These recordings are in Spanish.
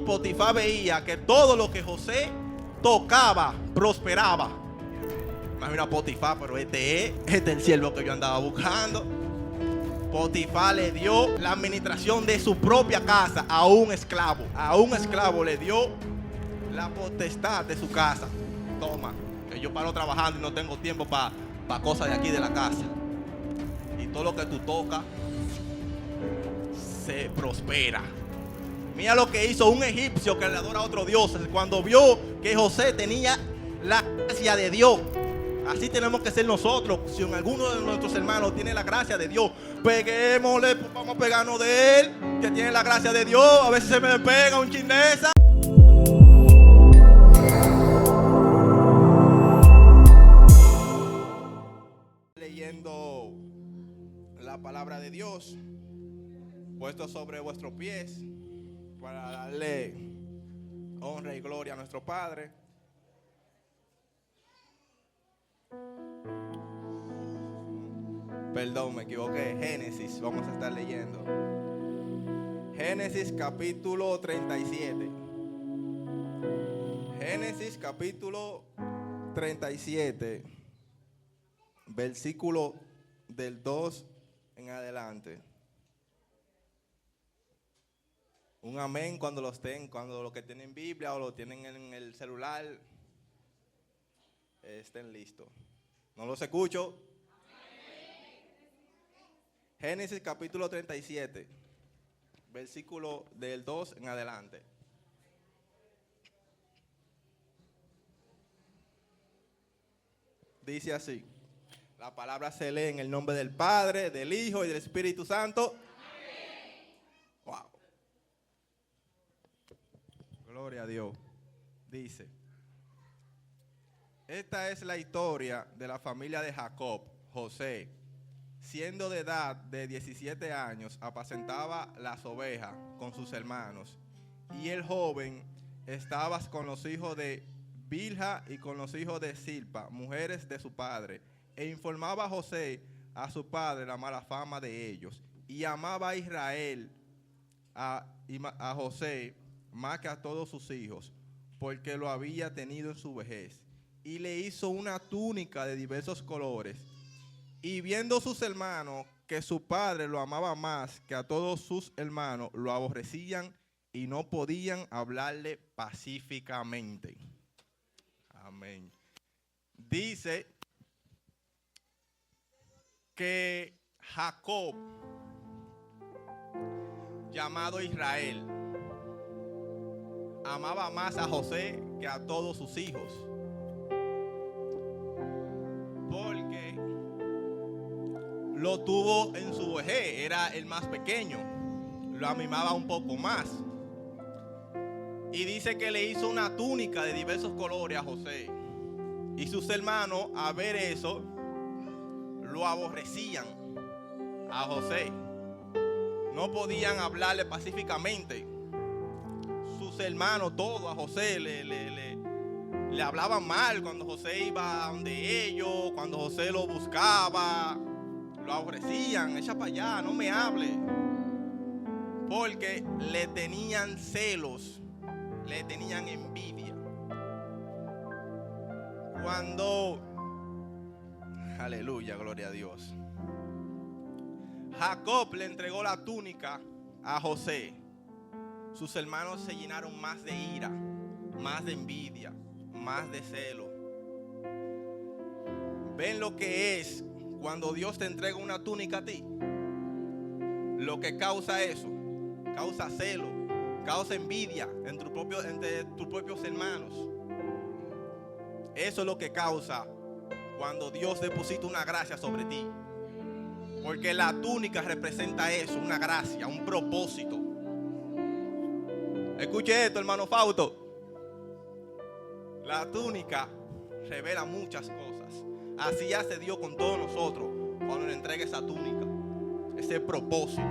Potifar veía que todo lo que José tocaba prosperaba. Imagina a Potifar, pero este es el siervo que yo andaba buscando. Potifar le dio la administración de su propia casa a un esclavo. A un esclavo le dio la potestad de su casa. Toma, que yo paro trabajando y no tengo tiempo para cosas de aquí de la casa. Y todo lo que tú tocas se prospera. Mira lo que hizo un egipcio que le adora a otro dios cuando vio que José tenía la gracia de Dios. Así tenemos que ser nosotros. Si en alguno de nuestros hermanos tiene la gracia de Dios, peguémosle, vamos a pegarnos de él, que tiene la gracia de Dios. A veces se me pega un chin de esa. Leyendo la palabra de Dios, puesto sobre vuestros pies, para darle honra y gloria a nuestro Padre. Perdón, me equivoqué. Génesis, vamos a estar leyendo. Génesis capítulo 37. Génesis capítulo 37, versículo del 2 en adelante. Un amén cuando los que tienen Biblia o lo tienen en el celular estén listos. No los escucho. Génesis capítulo 37, versículo del 2 en adelante. Dice así: la palabra se lee en el nombre del Padre, del Hijo y del Espíritu Santo. Amén. Wow. Gloria a Dios. Dice: esta es la historia de la familia de Jacob. José, siendo de edad de 17 años, apacentaba las ovejas con sus hermanos. Y el joven estaba con los hijos de Bilha y con los hijos de Silpa, mujeres de su padre. E informaba a José a su padre la mala fama de ellos. Y amaba a Israel, a José, más que a todos sus hijos, porque lo había tenido en su vejez. Y le hizo una túnica de diversos colores. Y viendo sus hermanos que su padre lo amaba más que a todos sus hermanos, lo aborrecían y no podían hablarle pacíficamente. Amén. Dice que Jacob, llamado Israel, amaba más a José que a todos sus hijos. Porque lo tuvo en su vejez, era el más pequeño, lo amimaba un poco más. Y dice que le hizo una túnica de diversos colores a José. Y sus hermanos, a ver eso, lo aborrecían a José. No podían hablarle pacíficamente. Sus hermanos, todos a José le hablaban mal cuando José iba donde ellos, cuando José lo buscaba. Lo aborrecían, echa para allá, no me hable. Porque le tenían celos, le tenían envidia. Cuando, aleluya, gloria a Dios, Jacob le entregó la túnica a José, sus hermanos se llenaron más de ira, más de envidia, más de celo. ¿Ven lo que es cuando Dios te entrega una túnica a ti? Lo que causa eso, causa celo, causa envidia entre tus propios hermanos. Eso es lo que causa cuando Dios deposita una gracia sobre ti. Porque la túnica representa eso, una gracia, un propósito. Escuche esto, hermano Fausto. La túnica revela muchas cosas. Así hace Dios con todos nosotros cuando le entrega esa túnica, ese propósito.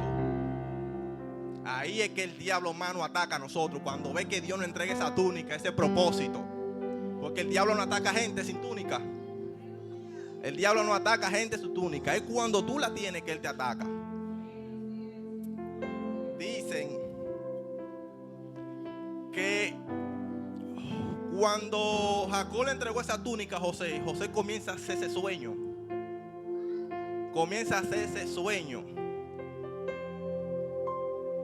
Ahí es que el diablo, hermano, ataca a nosotros cuando ve que Dios nos entrega esa túnica, ese propósito. Porque el diablo no ataca a gente sin túnica. El diablo no ataca a gente sin túnica. Es cuando tú la tienes que él te ataca. Dicen Cuando Jacob le entregó esa túnica a José, José comienza a hacer ese sueño. Comienza a hacer ese sueño.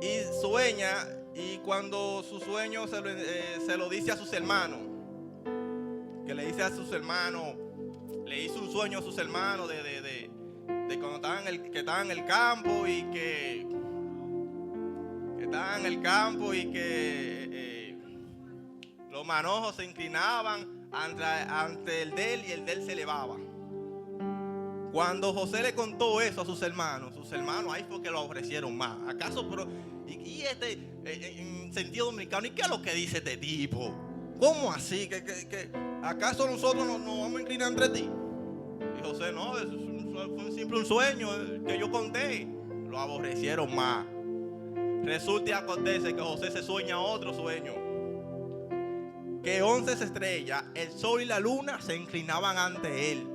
Y sueña, y cuando su sueño se lo dice a sus hermanos, que le dice a sus hermanos, le hizo un sueño a sus hermanos de cuando estaban en el campo y que estaban en el campo y que los manojos se inclinaban ante el de él y el de él se elevaba. Cuando José le contó eso a sus hermanos ahí fue que lo ofrecieron más. ¿Acaso? Pero, y en sentido dominicano, ¿y qué es lo que dice este tipo? ¿Cómo así? ¿Acaso nosotros nos vamos a inclinar entre ti? Y José, no, fue simple un sueño que yo conté. Lo aborrecieron más. Resulta y acontece que José se sueña otro sueño. Que 11 estrellas, el sol y la luna se inclinaban ante él.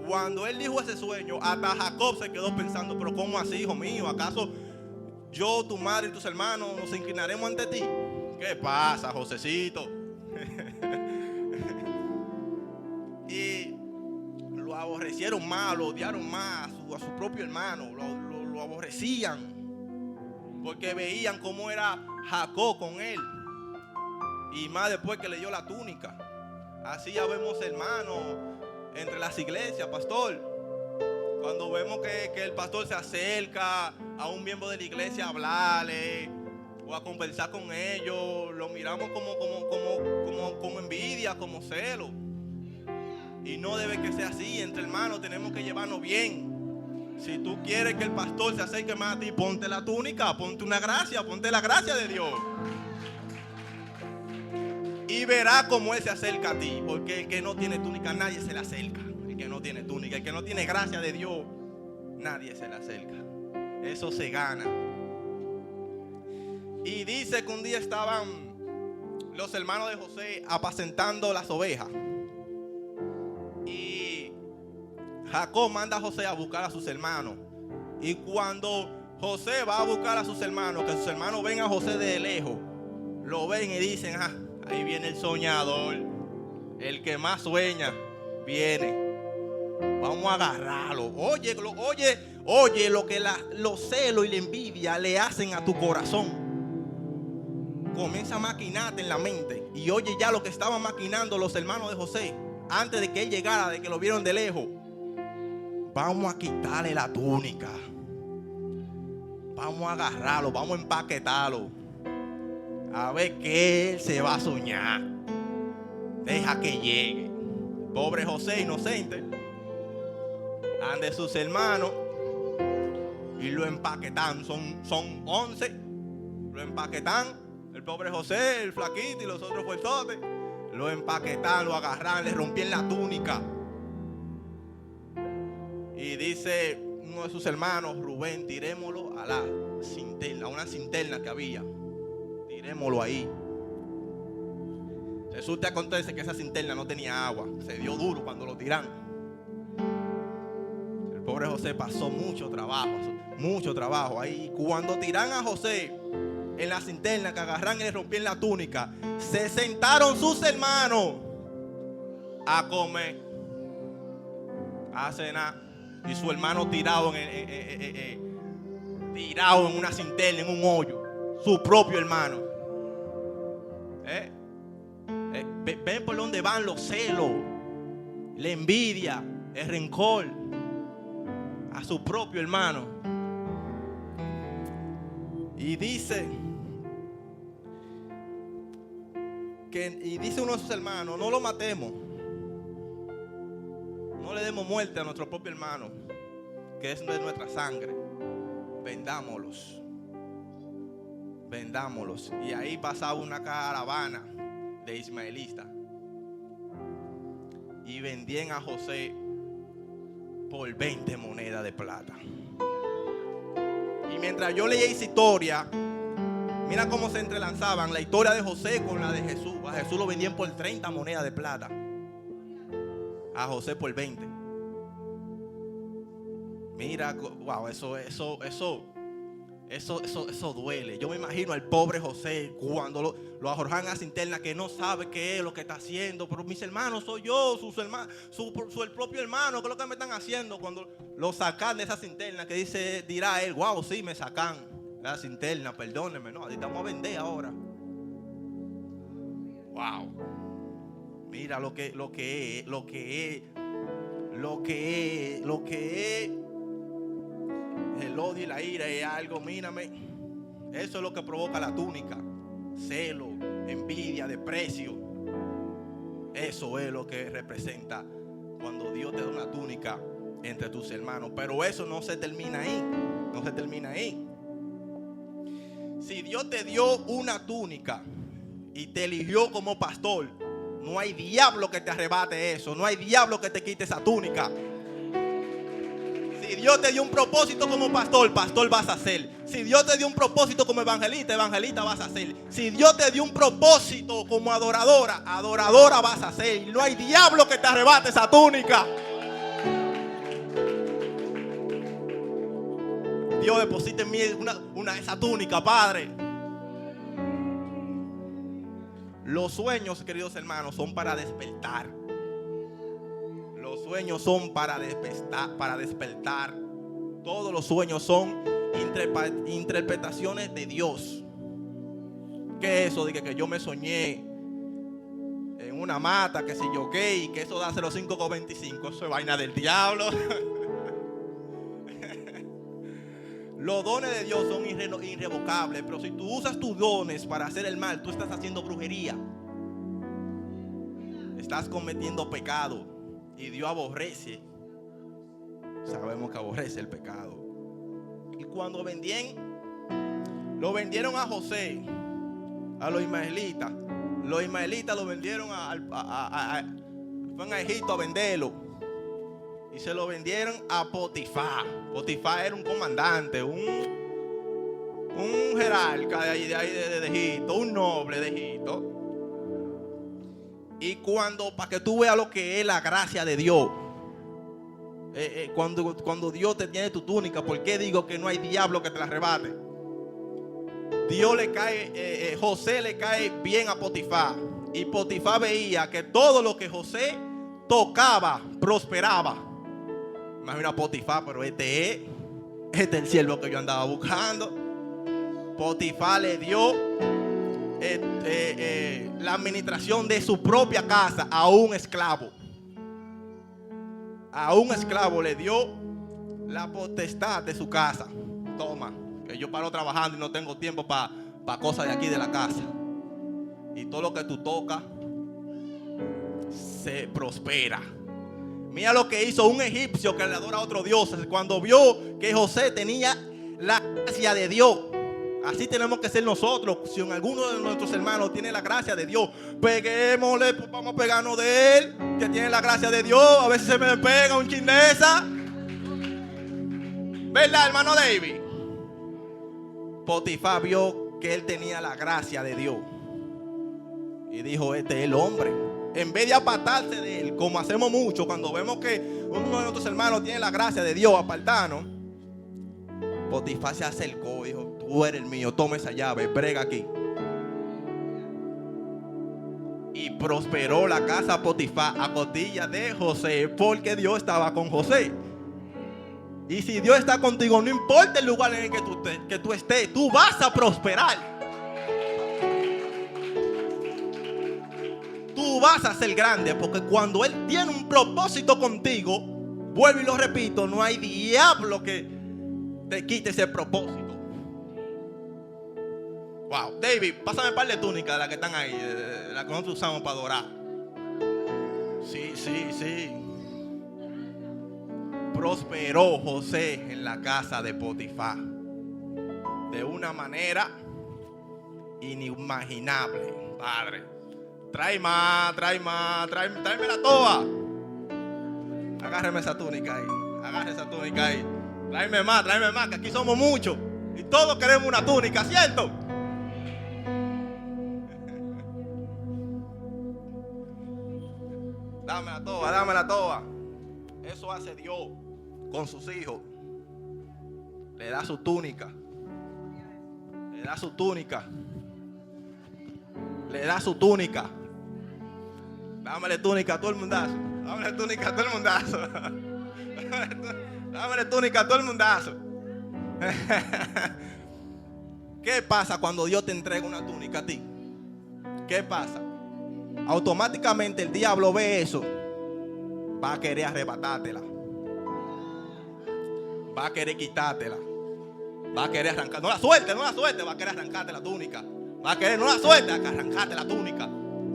Cuando él dijo ese sueño, hasta Jacob se quedó pensando, pero ¿cómo así, hijo mío? ¿Acaso yo, tu madre y tus hermanos nos inclinaremos ante ti? ¿Qué pasa, Josecito? Y lo aborrecieron más, lo odiaron más a su propio hermano, lo aborrecían, porque veían cómo era Jacob con él, y más después que le dio la túnica. Así ya vemos, hermanos, entre las iglesias, pastor, cuando vemos que el pastor se acerca a un miembro de la iglesia a hablarle o a conversar con ellos, lo miramos como envidia, como celo. Y no debe que sea así. Entre hermanos tenemos que llevarnos bien. Si tú quieres que el pastor se acerque más a ti, ponte la túnica, ponte una gracia, ponte la gracia de Dios. Y verá cómo él se acerca a ti. Porque el que no tiene túnica, nadie se le acerca. El que no tiene túnica, el que no tiene gracia de Dios, nadie se le acerca. Eso se gana. Y dice que un día estaban los hermanos de José apacentando las ovejas. Y Jacob manda a José a buscar a sus hermanos. Y cuando José va a buscar a sus hermanos, que sus hermanos ven a José de lejos, lo ven y dicen, ahí viene el soñador, el que más sueña, viene. Vamos a agarrarlo. Oye lo que los celos y la envidia le hacen a tu corazón. Comienza a maquinarte en la mente. Y oye ya lo que estaban maquinando los hermanos de José antes de que él llegara, de que lo vieron de lejos. Vamos a quitarle la túnica. Vamos a agarrarlo, vamos a empaquetarlo. A ver qué él se va a soñar. Deja que llegue. Pobre José, inocente. Ande sus hermanos y lo empaquetan. Son 11. Lo empaquetan. El pobre José, el flaquito y los otros fuerzotes. Lo empaquetan, lo agarran, le rompían la túnica. Y dice uno de sus hermanos, Rubén, tirémoslo a la cinterna, a una cinterna que había. Tirémoslo ahí. Resulta que acontece que esa cinterna no tenía agua. Se dio duro cuando lo tiran. El pobre José pasó mucho trabajo ahí. Cuando tiran a José en la cinterna, que agarran y le rompían la túnica, se sentaron sus hermanos a comer, a cenar. Y su hermano tirado en una cinterna, en un hoyo. Su propio hermano. Ven por donde van los celos, la envidia, el rencor a su propio hermano. Y dice uno de sus hermanos, no lo matemos. No le demos muerte a nuestro propio hermano, que es de nuestra sangre. Vendámoslos. Y ahí pasaba una caravana de ismaelitas y vendían a José por 20 monedas de plata. Y mientras yo leía esa historia, mira cómo se entrelazaban la historia de José con la de Jesús. A Jesús lo vendían por 30 monedas de plata, a José por 20. Mira, wow, eso Eso duele. Yo me imagino al pobre José cuando lo arrojan a la cisterna, que no sabe qué es lo que está haciendo. Pero mis hermanos, soy yo, sus hermanos, el propio hermano, ¿qué es lo que me están haciendo? Cuando lo sacan de esa cisterna, que dirá él, wow, sí, me sacan de la cisterna, perdónenme, no, estamos a vender ahora. Wow. Mira lo que es el odio y la ira es algo, mírame. Eso es lo que provoca la túnica. Celo, envidia, desprecio. Eso es lo que representa cuando Dios te da una túnica entre tus hermanos. Pero eso no se termina ahí. No se termina ahí. Si Dios te dio una túnica y te eligió como pastor, no hay diablo que te arrebate eso. No hay diablo que te quite esa túnica. Si Dios te dio un propósito como pastor, pastor vas a ser. Si Dios te dio un propósito como evangelista, evangelista vas a ser. Si Dios te dio un propósito como adoradora, adoradora vas a ser. No hay diablo que te arrebate esa túnica. Dios deposita en mí esa túnica, Padre. Los sueños, queridos hermanos, son para despertar. Los sueños son para despertar. Todos los sueños son interpretaciones de Dios. ¿Qué es eso? Dije que yo me soñé en una mata, que si yo qué, y que eso da 05,25. Eso es vaina del diablo. Los dones de Dios son irrevocables, pero si tú usas tus dones para hacer el mal, tú estás haciendo brujería. Estás cometiendo pecado. Y Dios aborrece. Sabemos que aborrece el pecado. Y cuando lo vendieron a José, a los ismaelitas. Los ismaelitas lo vendieron fueron a Egipto a venderlo. Y se lo vendieron a Potifar. Potifar era un comandante, un jerarca de Egipto, un noble de Egipto. Y para que tú veas lo que es la gracia de Dios, cuando Dios te tiene tu túnica, ¿por qué digo que no hay diablo que te la arrebate? José le cae bien a Potifar. Y Potifar veía que todo lo que José tocaba prosperaba. Imagina a Potifar, pero este es el siervo que yo andaba buscando. Potifar le dio la administración de su propia casa a un esclavo. A un esclavo le dio la potestad de su casa. Toma, que yo paro trabajando y no tengo tiempo para cosas de aquí de la casa. Y todo lo que tú tocas se prospera. Mira lo que hizo un egipcio que le adora a otro dios cuando vio que José tenía la gracia de Dios. Así tenemos que ser nosotros. Si en alguno de nuestros hermanos tiene la gracia de Dios, peguémosle, pues vamos a pegarnos de él, que tiene la gracia de Dios. A veces se me pega un chin de esa. ¿Verdad, hermano David? Potifar vio que él tenía la gracia de Dios y dijo, este es el hombre. En vez de apartarse de él, como hacemos mucho cuando vemos que uno de nuestros hermanos tiene la gracia de Dios, apartarnos, Potifar se acercó y dijo, tú eres el mío, toma esa llave, brega aquí. Y prosperó la casa Potifar a costilla de José, porque Dios estaba con José. Y si Dios está contigo, no importa el lugar en el que tú estés, tú vas a prosperar. Tú vas a ser grande, porque cuando Él tiene un propósito contigo, vuelvo y lo repito, no hay diablo que te quite ese propósito. Wow, David, pásame un par de túnicas de las que están ahí, de las que nosotros usamos para adorar. Sí. Prosperó José en la casa de Potifar de una manera inimaginable. Padre, tráeme la toa. Agárreme esa túnica ahí. Tráeme más, que aquí somos muchos y todos queremos una túnica, ¿cierto? Dame la toa. Eso hace Dios con sus hijos. Le da su túnica. Le da su túnica. Le da su túnica. Dámele túnica a todo el mundazo. Dámele túnica a todo el mundazo. Dámele túnica a todo el mundazo. ¿Qué pasa cuando Dios te entrega una túnica a ti? ¿Qué pasa? Automáticamente el diablo ve eso. Va a querer arrebatártela. Va a querer quitártela. Va a querer arrancar. No la suelte, va a querer arrancarte la túnica. Va a querer, no la suelte, arrancarte la túnica.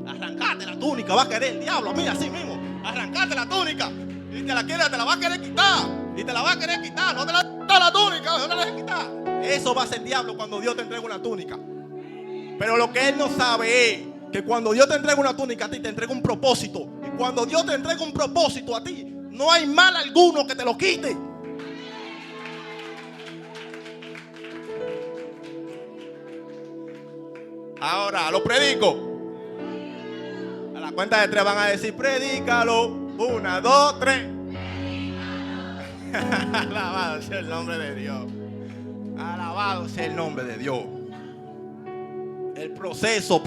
Arrancarte la túnica, va a querer el diablo, mira así mismo. Arrancarte la túnica. Y te la va a querer quitar. Y te la va a querer quitar. No te la quita la túnica, no te la dejes quitar. Eso va a ser el diablo cuando Dios te entrega una túnica. Pero lo que él no sabe es que cuando Dios te entrega una túnica a ti, te entrega un propósito. Y cuando Dios te entrega un propósito a ti, no hay mal alguno que te lo quite. Ahora, lo predico. A la cuenta de 3 van a decir, predícalo. 1, 2, 3. Alabado sea el nombre de Dios. Alabado sea el nombre de Dios. El proceso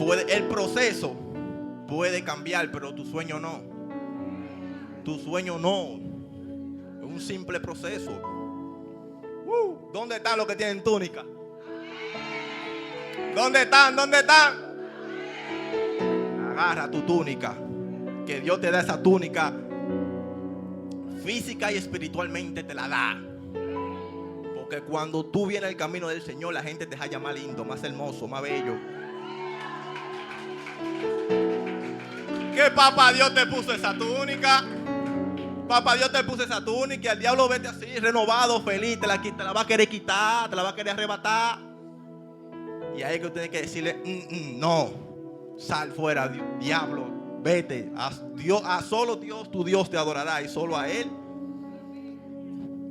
puede cambiar, pero tu sueño no. Tu sueño no. Es un simple proceso. ¿Dónde están los que tienen túnica? ¿Dónde están? ¿Dónde están? Agarra tu túnica. Que Dios te da esa túnica. Física y espiritualmente te la da. Porque cuando tú vienes al camino del Señor, la gente te halla más lindo, más hermoso, más bello. ¿Qué papá Dios te puso esa túnica? Papá Dios te puso esa túnica y al diablo vete así, renovado, feliz. Te la va a querer quitar, te la va a querer arrebatar. Y ahí que usted tiene que decirle, no, sal fuera, diablo, vete. A solo Dios, tu Dios te adorará y solo a Él.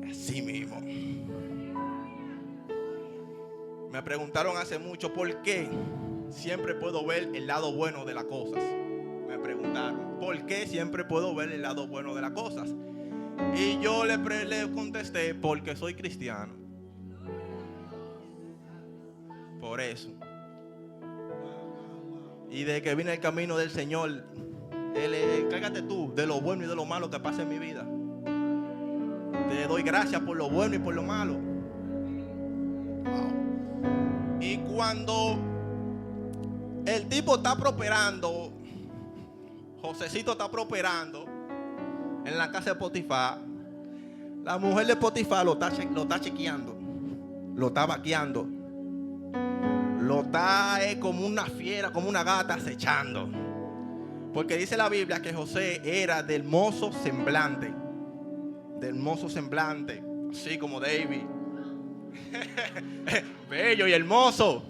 Así mismo. Me preguntaron hace mucho por qué siempre puedo ver el lado bueno de las cosas. Me preguntaron, ¿por qué siempre puedo ver el lado bueno de las cosas? Y yo le contesté, porque soy cristiano. Por eso. Y de que vine el camino del Señor, cállate tú de lo bueno y de lo malo que pasa en mi vida. Te doy gracias por lo bueno y por lo malo. Wow. Y cuando el tipo está prosperando, Josecito está prosperando en la casa de Potifar, la mujer de Potifar lo está chequeando, lo está vaqueando. Lo está como una fiera, como una gata acechando. Porque dice la Biblia que José era de hermoso semblante. De hermoso semblante. Así como David. Bello y hermoso.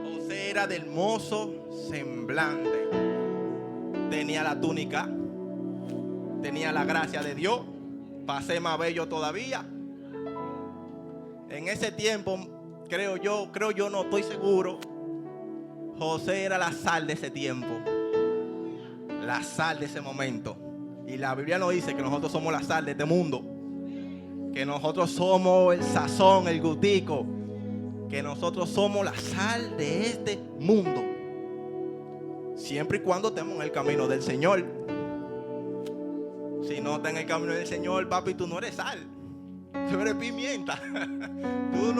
José era de hermoso semblante. Tenía la túnica. Tenía la gracia de Dios. Para ser más bello todavía. En ese tiempo, creo yo, no estoy seguro, José era la sal de ese tiempo, la sal de ese momento. Y la Biblia nos dice que nosotros somos la sal de este mundo, que nosotros somos el sazón, el gustico, que nosotros somos la sal de este mundo, siempre y cuando estemos en el camino del Señor. Si no estás en el camino del Señor, papi, tú no eres sal. Tú eres pimienta. Tú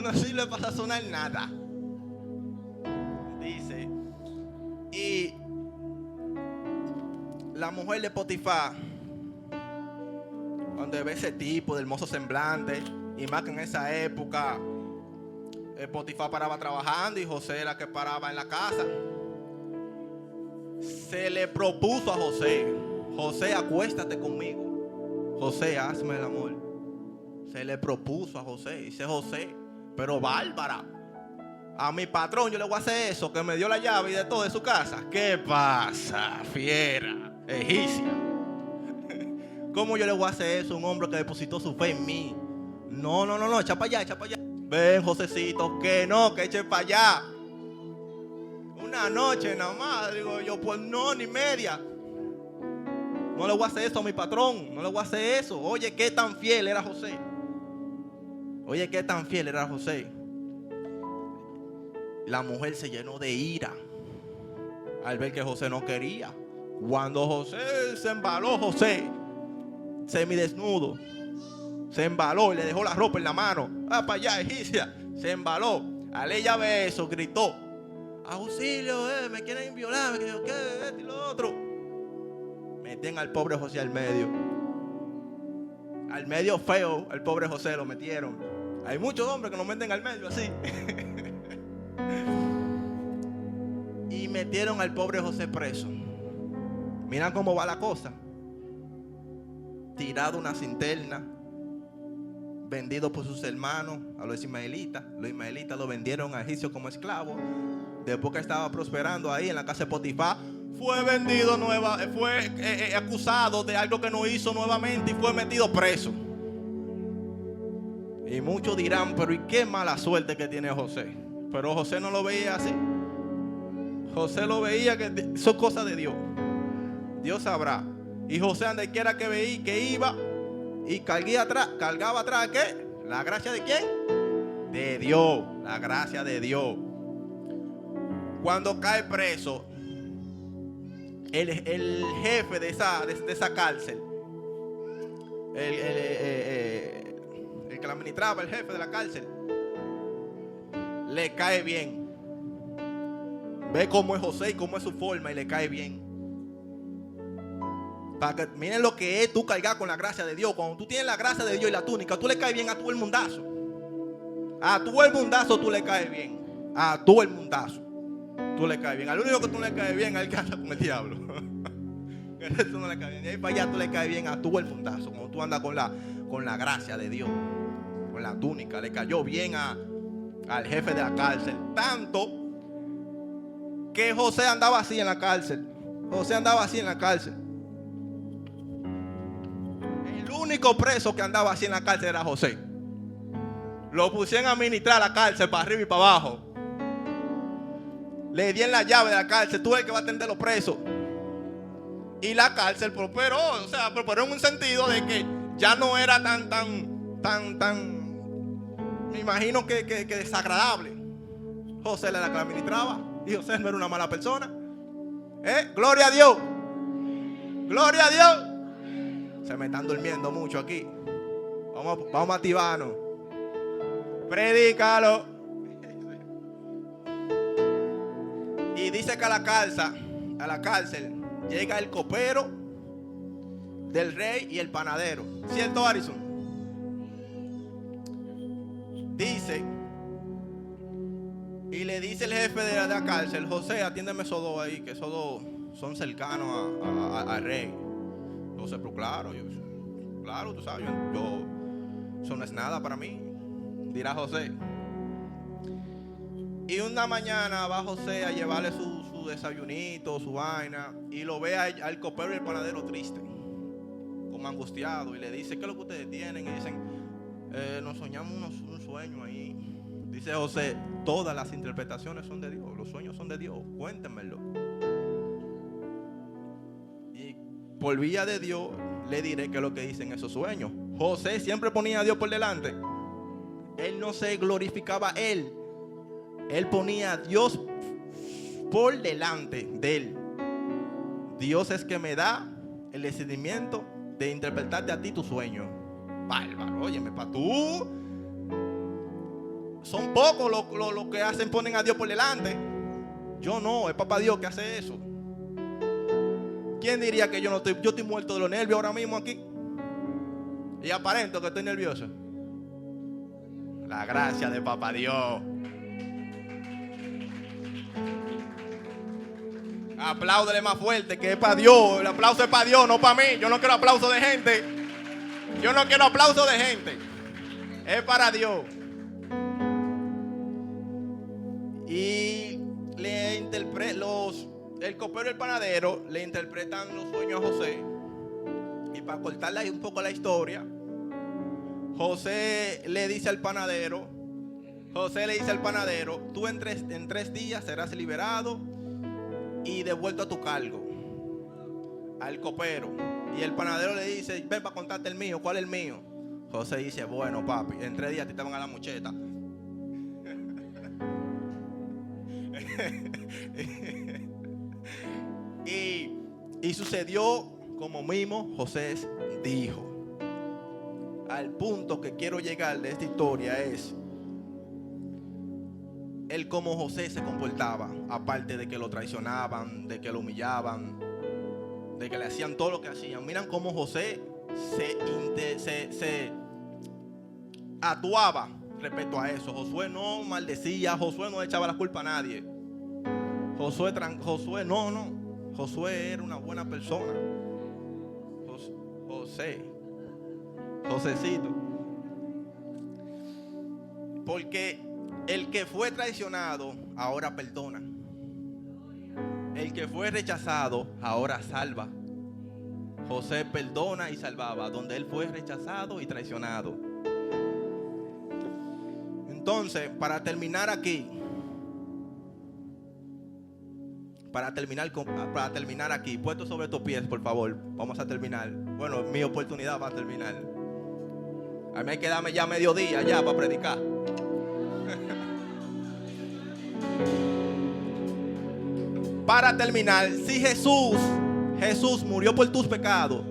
no sirves para sazonar nada. Dice. Y la mujer de Potifar, cuando ve ese tipo de hermoso semblante, y más que en esa época, Potifar paraba trabajando y José era que paraba en la casa. Se le propuso a José: José, acuéstate conmigo. José, hazme el amor. Se le propuso a José. Dice José, pero bárbara, a mi patrón yo le voy a hacer eso, que me dio la llave y de todo de su casa. ¿Qué pasa, fiera egipcia? ¿Cómo yo le voy a hacer eso a un hombre que depositó su fe en mí? No, echa para allá, echa para allá. Ven, Josecito, que no, que eche para allá. Una noche nada más, digo yo, pues no, ni media. No le voy a hacer eso a mi patrón. No le voy a hacer eso. Oye, qué tan fiel era José. Oye, qué tan fiel era José. La mujer se llenó de ira al ver que José no quería. Cuando José se embaló, José semidesnudo, se embaló y le dejó la ropa en la mano. Ah, para allá, egipcia. Se embaló. Al ella ver eso, gritó: auxilio, me quieren violar, me quieren, ¿qué? Esto y lo otro. Meten al pobre José al medio. Al medio feo, al pobre José lo metieron. Hay muchos hombres que lo meten al medio así. Y metieron al pobre José preso. Miran cómo va la cosa. Tirado una cinterna, vendido por sus hermanos a los ismaelitas. Los ismaelitas lo vendieron a Egipcio como esclavo. Después que estaba prosperando ahí en la casa de Potifar, fue vendido fue acusado de algo que no hizo nuevamente y fue metido preso. Y muchos dirán: pero ¿y qué mala suerte que tiene José? Pero José no lo veía así. José lo veía que son cosas de Dios. Dios sabrá. Y José, donde quiera que veía, que iba y cargaba atrás, ¿qué? ¿La gracia de quién? De Dios. La gracia de Dios. Cuando cae preso, el jefe de esa cárcel, el que la administraba, el jefe de la cárcel, le cae bien. Ve cómo es José y cómo es su forma y le cae bien. Para que miren lo que es tú cargar con la gracia de Dios. Cuando tú tienes la gracia de Dios y la túnica, tú le caes bien a todo el mundazo. A todo el mundazo tú le caes bien. A todo el mundazo tú le caes bien. Al único que tú le caes bien es el que anda con el diablo. Eso no le cae bien. Y ahí para allá tú le caes bien a todo el mundazo. Cuando tú andas con la gracia de Dios, con la túnica, le cayó bien al jefe de la cárcel. Tanto que José andaba así en la cárcel. José andaba así en la cárcel. El único preso que andaba así en la cárcel era José. Lo pusieron a administrar la cárcel para arriba y para abajo. Le dieron la llave de la cárcel. Tú eres el que va a atender los presos. Y la cárcel prosperó. O sea, prosperó en un sentido de que ya no era tan me imagino que desagradable. José era el que la administraba. Y José no era una mala persona. Gloria a Dios. Gloria a Dios. Se me están durmiendo mucho aquí. Vamos a activarnos. Predícalo. Y dice que a la cárcel llega el copero del rey y el panadero. ¿Cierto, Harrison? Dice, y le dice el jefe de la cárcel: José, atiéndeme esos dos ahí, que esos dos son cercanos al rey. Entonces, pero claro, tú sabes, yo eso no es nada para mí, dirá José. Y una mañana va José a llevarle su desayunito, su vaina, y lo ve al copero y el panadero triste, como angustiado, y le dice: ¿qué es lo que ustedes tienen? Y dicen: nos soñamos un sueño ahí. Dice José: todas las interpretaciones son de Dios, los sueños son de Dios, cuéntenmelo. Y por vía de Dios le diré qué es lo que dicen esos sueños. José siempre ponía a Dios por delante. Él no se glorificaba él. Él ponía a Dios por delante de él. Dios es que me da el decidimiento de interpretarte a ti tu sueño. Bárbaro, óyeme, para tú. Son pocos los que hacen, ponen a Dios por delante. Yo no, es papá Dios que hace eso. ¿Quién diría que yo estoy muerto de los nervios ahora mismo aquí? Y aparento que estoy nervioso. La gracia de papá Dios. Apláudele más fuerte, que es para Dios. El aplauso es para Dios, no para mí. Yo no quiero aplauso de gente. Yo no quiero aplauso de gente. Es para Dios. Y el copero y el panadero le interpretan los sueños a José. Y para cortarle un poco la historia, José le dice al panadero: tú en tres días serás liberado y devuelto a tu cargo. Al copero: Y el panadero le dice, ven para contarte el mío. ¿Cuál es el mío? José dice, bueno, papi, en 3 días te van a la mucheta. y sucedió como mismo José dijo. Al punto que quiero llegar de esta historia es el cómo José se comportaba, aparte de que lo traicionaban, de que lo humillaban, de que le hacían todo lo que hacían. Miran cómo José se actuaba respecto a eso. Josué no maldecía, Josué no echaba la culpa a nadie. Josué era una buena persona. Josécito. Porque el que fue traicionado ahora perdona. El que fue rechazado ahora salva. José perdona y salvaba donde él fue rechazado y traicionado. Entonces, para terminar aquí, puesto sobre tus pies, por favor, vamos a terminar. Bueno, mi oportunidad va a terminar. A mí hay que darme ya mediodía ya para predicar. Para terminar, si Jesús murió por tus pecados.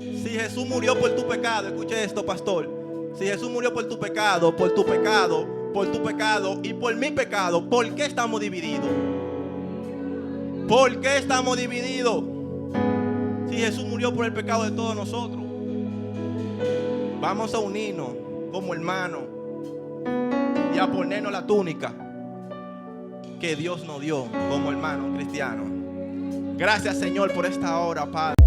Si Jesús murió por tu pecado, escuche esto, pastor. Si Jesús murió por tu pecado y por mi pecado, ¿por qué estamos divididos? ¿Por qué estamos divididos? Si Jesús murió por el pecado de todos nosotros. Vamos a unirnos como hermanos y a ponernos la túnica que Dios nos dio como hermanos cristianos. Gracias, Señor, por esta hora, Padre.